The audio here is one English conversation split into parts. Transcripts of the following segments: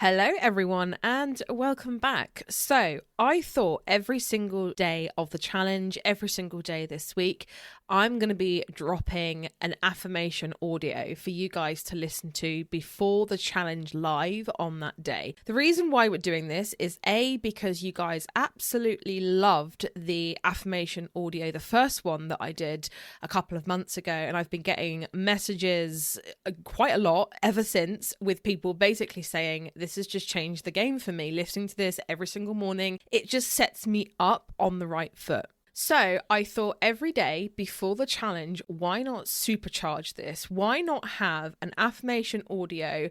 Hello, everyone, and welcome back. So, I thought every single day of the challenge, every single day this week, I'm going to be dropping an affirmation audio for you guys to listen to before the challenge live on that day. The reason why we're doing this is because you guys absolutely loved the affirmation audio, the first one that I did a couple of months ago, and I've been getting messages quite a lot ever since with people basically saying, this has just changed the game for me. Listening to this every single morning, it just sets me up on the right foot. So I thought every day before the challenge, why not supercharge this? Why not have an affirmation audio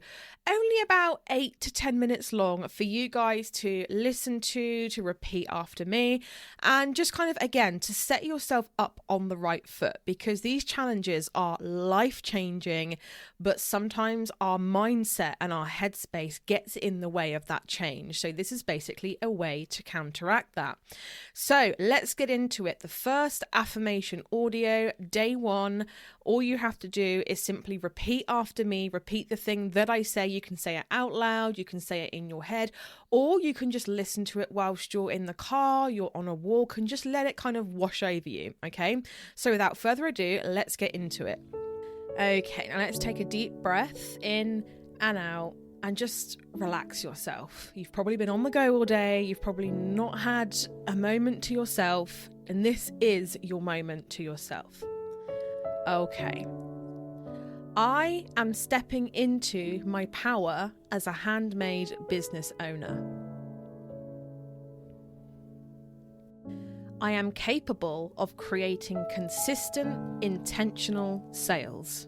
only about 8 to 10 minutes long for you guys to listen to repeat after me, and just kind of, again, to set yourself up on the right foot, because these challenges are life-changing, but sometimes our mindset and our headspace gets in the way of that change. So this is basically a way to counteract that. So let's get into it. The first affirmation audio, day one, all you have to do is simply repeat after me, repeat the thing that I say. You can say it out loud, you can say it in your head, or you can just listen to it whilst you're in the car, you're on a walk, and just let it kind of wash over you, okay? So without further ado, let's get into it. Okay, now let's take a deep breath in and out. And just relax yourself. You've probably been on the go all day. You've probably not had a moment to yourself. And this is your moment to yourself. Okay. I am stepping into my power as a handmade business owner. I am capable of creating consistent, intentional sales.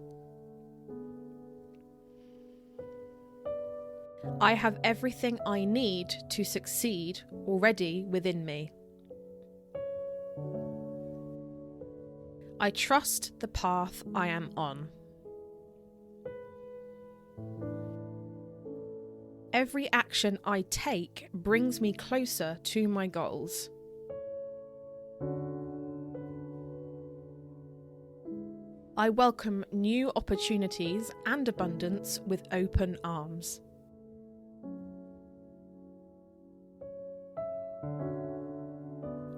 I have everything I need to succeed already within me. I trust the path I am on. Every action I take brings me closer to my goals. I welcome new opportunities and abundance with open arms.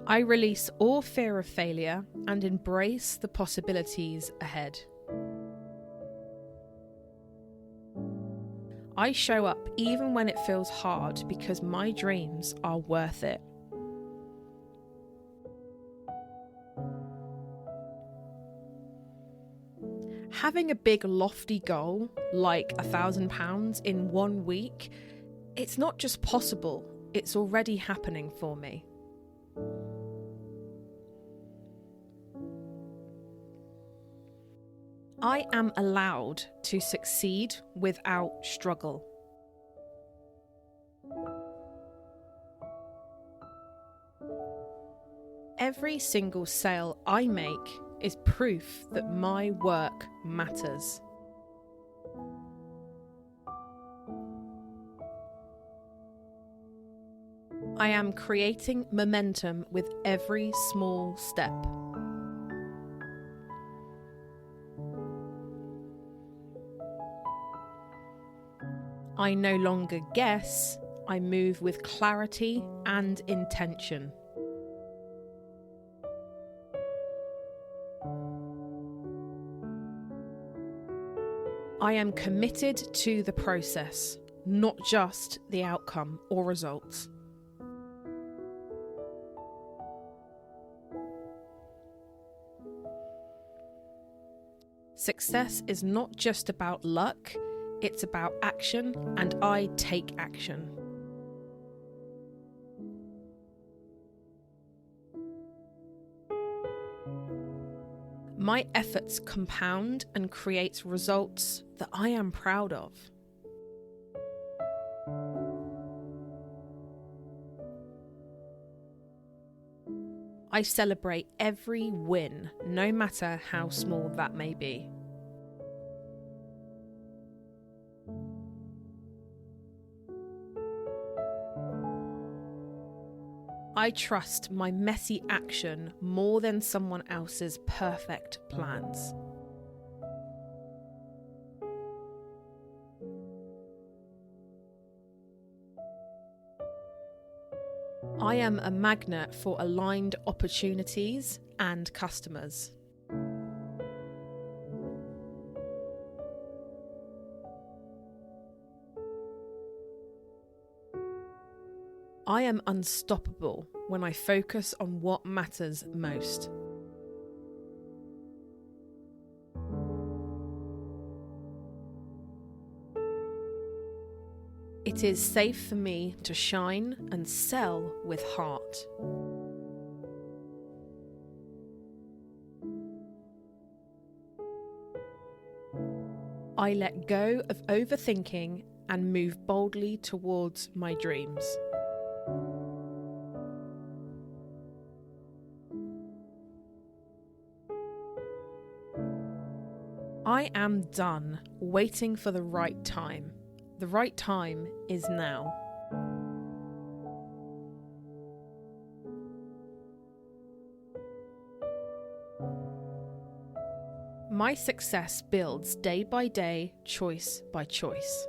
I release all fear of failure and embrace the possibilities ahead. I show up even when it feels hard because my dreams are worth it. Having a big lofty goal like £1,000 in 1 week, it's not just possible, it's already happening for me. I am allowed to succeed without struggle. Every single sale I make is proof that my work matters. I am creating momentum with every small step. I no longer guess, I move with clarity and intention. I am committed to the process, not just the outcome or results. Success is not just about luck, it's about action, and I take action. My efforts compound and create results that I am proud of. I celebrate every win, no matter how small that may be. I trust my messy action more than someone else's perfect plans. I am a magnet for aligned opportunities and customers. I am unstoppable when I focus on what matters most. It is safe for me to shine and sell with heart. I let go of overthinking and move boldly towards my dreams. I am done waiting for the right time. The right time is now. My success builds day by day, choice by choice.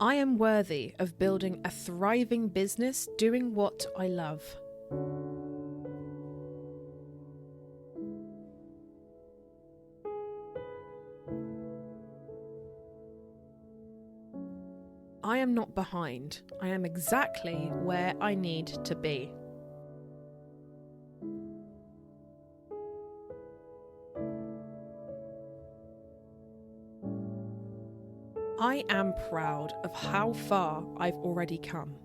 I am worthy of building a thriving business doing what I love. I am not behind. I am exactly where I need to be. I am proud of how far I've already come.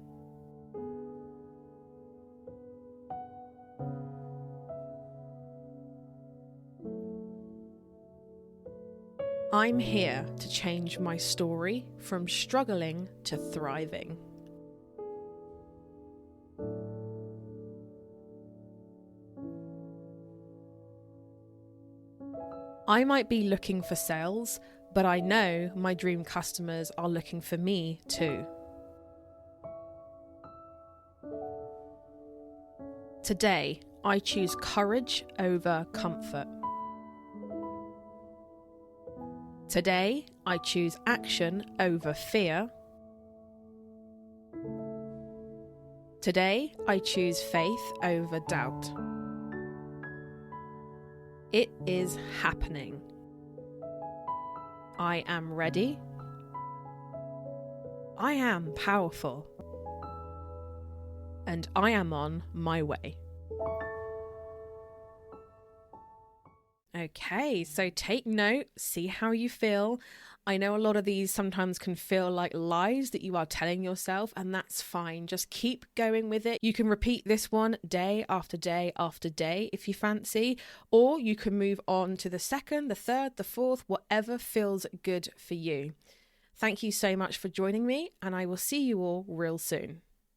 I'm here to change my story from struggling to thriving. I might be looking for sales, but I know my dream customers are looking for me too. Today, I choose courage over comfort. Today, I choose action over fear. Today, I choose faith over doubt. It is happening. I am ready. I am powerful. And I am on my way. Okay, so take note, see how you feel. I know a lot of these sometimes can feel like lies that you are telling yourself, and that's fine. Just keep going with it. You can repeat this one day after day after day if you fancy, or you can move on to the second, the third, the fourth, whatever feels good for you. Thank you so much for joining me, and I will see you all real soon.